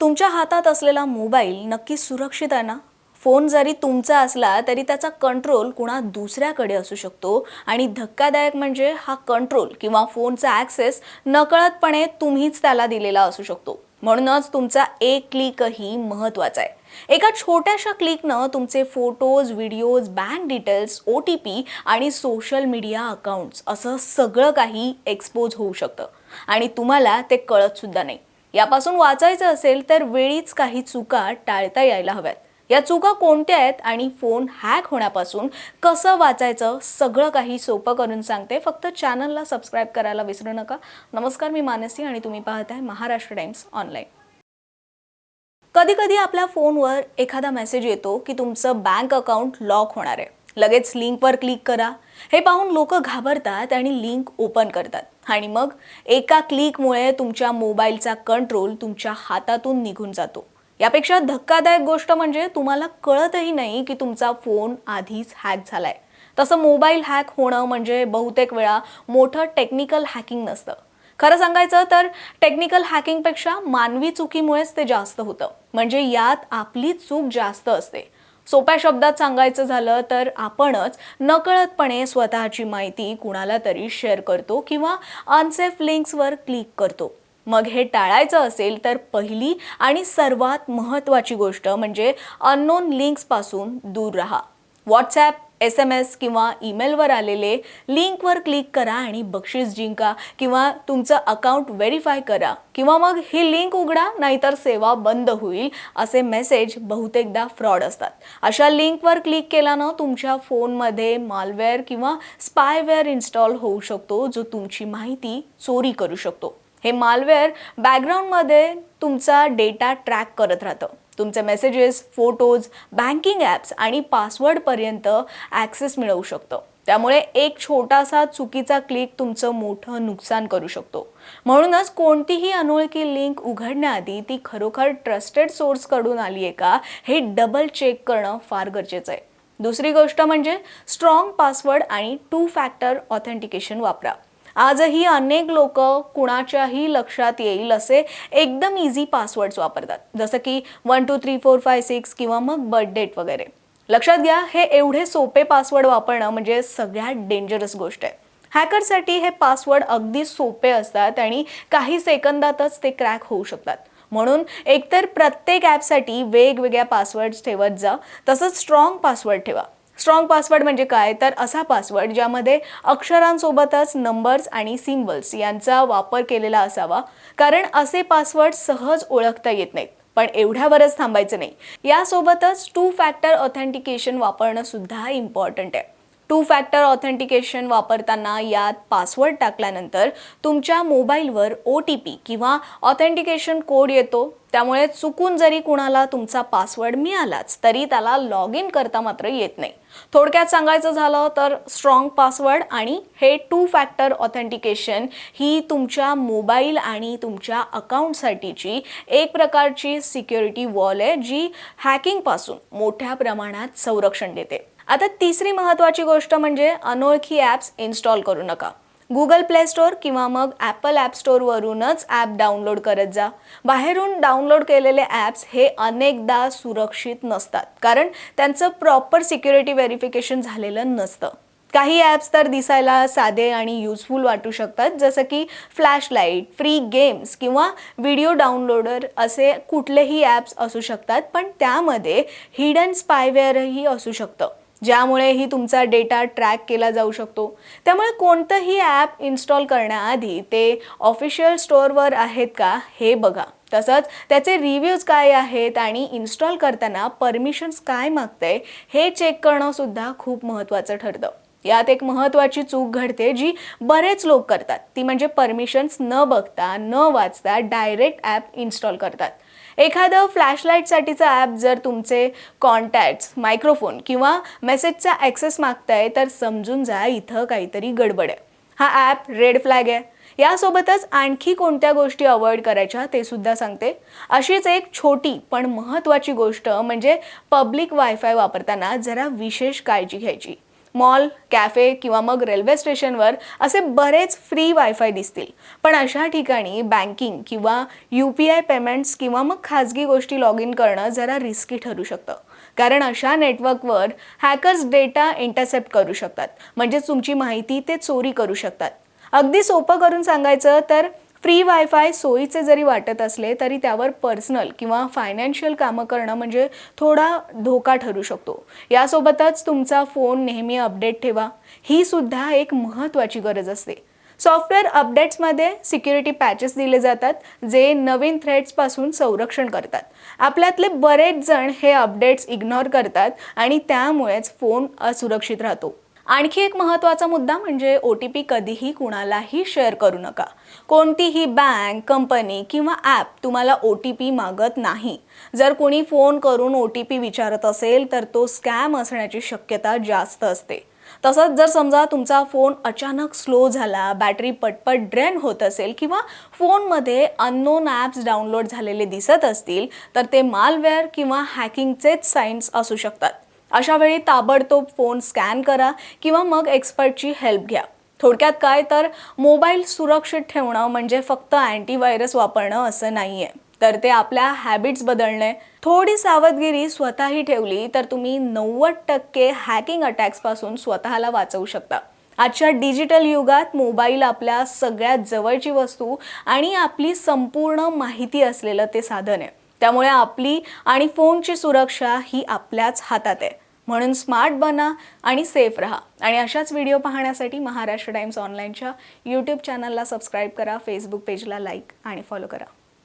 तुमच्या हातात असलेला मोबाईल नक्की सुरक्षित आहे ना? फोन जरी तुमचा असला तरी त्याचा कंट्रोल कुणा दुसऱ्याकडे असू शकतो आणि धक्कादायक म्हणजे हा कंट्रोल किंवा फोनचा ॲक्सेस नकळतपणे तुम्हीच त्याला दिलेला असू शकतो. म्हणूनच तुमचा एक क्लिकही महत्त्वाचा आहे. एका छोट्याशा क्लिकनं तुमचे photos, videos, bank details, OTP आणि सोशल मीडिया अकाउंट्स असं सगळं काही एक्सपोज होऊ शकतं आणि तुम्हाला ते कळत सुद्धा नाही. यापासून वाचायचं असेल तर वेळीच काही चुका टाळता यायला हव्यात. या चुका कोणत्या आहेत आणि फोन हॅक होण्यापासून कसं वाचायचं सगळं काही सोपं करून सांगते. फक्त चॅनलला सबस्क्राईब करायला विसरू नका. नमस्कार, मी मानसी आणि तुम्ही पाहताय महाराष्ट्र टाइम्स ऑनलाईन. कधी कधी आपल्या फोनवर एखादा मेसेज येतो की तुमचं बँक अकाउंट लॉक होणार आहे. लगेच लिंकवर क्लिक करा. हे पाहून लोक घाबरतात आणि लिंक ओपन करतात आणि मग एका क्लिकमुळे तुमच्या मोबाईलचा कंट्रोल तुमच्या हातातून निघून जातो. यापेक्षा धक्कादायक गोष्ट म्हणजे तुम्हाला कळतही नाही की तुमचा फोन आधीच हॅक झालाय. तसं मोबाईल हॅक होणं म्हणजे बहुतेक वेळा मोठं टेक्निकल हॅकिंग नसतं. खरं सांगायचं तर टेक्निकल हॅकिंगपेक्षा मानवी चुकीमुळेच ते जास्त होतं. म्हणजे यात आपलीच चूक जास्त असते. सोप्या शब्दात सांगायचं झालं तर आपणच नकळतपणे स्वतःची माहिती कुणाला तरी शेअर करतो किंवा अनसेफ लिंक्सवर क्लिक करतो. मग हे टाळायचं असेल तर पहिली आणि सर्वात महत्त्वाची गोष्ट म्हणजे अननोन लिंक्सपासून दूर राहा. व्हॉट्सॲप, SMS किंवा ईमेलवर आलेले लिंकवर क्लिक करा आणि बक्षीस जिंका किंवा तुमचं अकाउंट व्हेरीफाय करा किंवा मग ही लिंक उघडा नाहीतर सेवा बंद होईल असे मेसेज बहुतेकदा फ्रॉड असतात. अशा लिंकवर क्लिक केल्यानं तुमच्या फोनमध्ये मालवेअर किंवा स्पायवेअर इन्स्टॉल होऊ शकतो जो तुमची माहिती चोरी करू शकतो. हे मालवेअर बॅकग्राऊंडमध्ये तुमचा डेटा ट्रॅक करत राहतं. तुमचे मेसेजेस, फोटोज, बँकिंग ॲप्स आणि पासवर्डपर्यंत ॲक्सेस मिळवू शकतं. त्यामुळे एक छोटासा चुकीचा क्लिक तुमचं मोठं नुकसान करू शकतो. म्हणूनच कोणतीही अनोळखी लिंक उघडण्याआधी ती खरोखर ट्रस्टेड सोर्सकडून आली आहे का हे डबल चेक करणं फार गरजेचं आहे. दुसरी गोष्ट म्हणजे स्ट्रॉंग पासवर्ड आणि 2 फॅक्टर ऑथेंटिकेशन वापरा. आजही अनेक लोक कुणाच्याही लक्षात येईल असे एकदम इझी पासवर्ड्स वापरतात, जसं की 1 2 3 4 5 6 किंवा मग बर्थ डेट वगैरे. लक्षात घ्या, हे एवढे सोपे पासवर्ड वापरणं म्हणजे सगळ्यात डेंजरस गोष्ट आहे. हॅकरसाठी हे पासवर्ड अगदी सोपे असतात आणि काही सेकंदातच ते क्रॅक होऊ शकतात. म्हणून एकतर प्रत्येक ॲपसाठी वेगवेगळ्या पासवर्ड्स ठेवत जा, तसंच स्ट्रॉंग पासवर्ड ठेवा. स्ट्रॉंग पासवर्ड म्हणजे काय तर असा पासवर्ड ज्यामध्ये अक्षरांसोबतच नंबर्स आणि सिम्बल्स यांचा वापर केलेला असावा, कारण असे पासवर्ड सहज ओळखता येत नाहीत. पण एवढ्यावरच थांबायचं नाही. यासोबतच 2 फॅक्टर ऑथेंटिकेशन वापरणं सुद्धा इम्पॉर्टंट आहे. 2 फॅक्टर ऑथेंटिकेशन वापरताना यात पासवर्ड टाकल्यानंतर तुमच्या मोबाईलवर OTP किंवा ऑथेंटिकेशन कोड येतो. त्यामुळे चुकून जरी कुणाला तुमचा पासवर्ड मिळालाच तरी त्याला लॉग इन करता मात्र येत नाही. थोडक्यात सांगायचं झालं तर स्ट्रॉंग पासवर्ड आणि हे 2 फॅक्टर ऑथेंटिकेशन ही तुमच्या मोबाईल आणि तुमच्या अकाउंटसाठीची एक प्रकारची सिक्युरिटी वॉल आहे जी हॅकिंगपासून मोठ्या प्रमाणात संरक्षण देते. आता तिसरी महत्त्वाची गोष्ट म्हणजे अनोळखी ॲप्स इन्स्टॉल करू नका. गुगल प्ले स्टोअर किंवा मग ॲपल ॲप स्टोअरवरूनच ॲप डाउनलोड करत जा. बाहेरून डाउनलोड केलेले ॲप्स हे अनेकदा सुरक्षित नसतात, कारण त्यांचं प्रॉपर सिक्युरिटी व्हेरिफिकेशन झालेलं नसतं. काही ॲप्स तर दिसायला साधे आणि युजफुल वाटू शकतात, जसं की फ्लॅशलाईट, फ्री गेम्स किंवा व्हिडिओ डाउनलोडर असे कुठलेही ॲप्स असू शकतात. पण त्यामध्ये हिडन स्पायवेअरही असू शकतं, ज्यामुळेही तुमचा डेटा ट्रॅक केला जाऊ शकतो. त्यामुळे कोणतंही ॲप इन्स्टॉल करण्याआधी ते ऑफिशियल स्टोअरवर आहेत का हे बघा. तसंच त्याचे रिव्ह्यूज काय आहेत आणि इन्स्टॉल करताना परमिशन्स काय मागतंय हे चेक करणं सुद्धा खूप महत्त्वाचं ठरतं. यात एक महत्त्वाची चूक घडते जी बरेच लोक करतात, ती म्हणजे परमिशन्स न बघता न वाचता डायरेक्ट ॲप इन्स्टॉल करतात. एखादं फ्लॅशलाईटसाठीचं ॲप जर तुमचे कॉन्टॅक्ट्स, मायक्रोफोन किंवा मेसेजचा ॲक्सेस मागताय तर समजून जा इथं काहीतरी गडबड आहे. हा ॲप रेड फ्लॅग आहे. यासोबतच आणखी कोणत्या गोष्टी अवॉइड करायच्या ते सुद्धा सांगते. अशीच एक छोटी पण महत्त्वाची गोष्ट म्हणजे पब्लिक वायफाय वापरताना जरा विशेष काळजी घ्यायची. मॉल, कॅफे किंवा मग रेल्वे स्टेशनवर असे बरेच फ्री वायफाय दिसतील. पण अशा ठिकाणी बँकिंग किंवा UPI पेमेंट्स किंवा मग खाजगी गोष्टी लॉग इन करणं जरा रिस्की ठरू शकतं. कारण अशा नेटवर्कवर हॅकर्स डेटा इंटरसेप्ट करू शकतात, म्हणजे तुमची माहिती ते चोरी करू शकतात. अगदी सोपं करून सांगायचं तर फ्री वायफाय सोयीचे जरी वाटत असले तरी त्यावर पर्सनल किंवा फायनान्शियल कामं करणं म्हणजे थोडा धोका ठरू शकतो. यासोबतच तुमचा फोन नेहमी अपडेट ठेवा, ही सुद्धा एक महत्त्वाची गरज असते. सॉफ्टवेअर अपडेट्समध्ये सिक्युरिटी पॅचेस दिले जातात, जे नवीन थ्रेट्सपासून संरक्षण करतात. आपल्यातले बरेच जण हे अपडेट्स इग्नोर करतात आणि त्यामुळेच फोन असुरक्षित राहतो. आणखी एक महत्त्वाचा मुद्दा म्हणजे OTP कधीही कुणालाही शेअर करू नका. कोणतीही बँक, कंपनी किंवा ॲप तुम्हाला OTP मागत नाही. जर कोणी फोन करून OTP विचारत असेल तर तो स्कॅम असण्याची शक्यता जास्त असते. तसंच जर समजा तुमचा फोन अचानक स्लो झाला, बॅटरी पटपट ड्रेन होत असेल किंवा फोनमध्ये अननोन ॲप्स डाउनलोड झालेले दिसत असतील तर ते मालवेअर किंवा हॅकिंगचेच साईन्स असू शकतात. अशा वेळी ताबडतोब फोन स्कॅन करा किंवा मग एक्सपर्टची हेल्प घ्या. थोडक्यात काय तर मोबाईल सुरक्षित ठेवणं म्हणजे फक्त अँटीव्हायरस वापरणं असं नाहीये, तर ते आपल्या हॅबिट्स बदलणे. थोडी सावधगिरी स्वतःही ठेवली तर तुम्ही 90% हॅकिंग अटॅक्सपासून स्वतःला वाचवू शकता. आजच्या डिजिटल युगात मोबाईल आपल्या सगळ्यात जवळची वस्तू आणि आपली संपूर्ण माहिती असलेलं ते साधन आहे. त्यामुळे आपली आणि फोनची सुरक्षा ही आपल्याच हातात आहे. म्हणून स्मार्ट बना आणि सेफ राहा. आणि अशाच व्हिडिओ पाहण्यासाठी महाराष्ट्र टाइम्स ऑनलाईनच्या YouTube चॅनलला सबस्क्राईब करा, फेसबुक पेजला लाईक आणि फॉलो करा.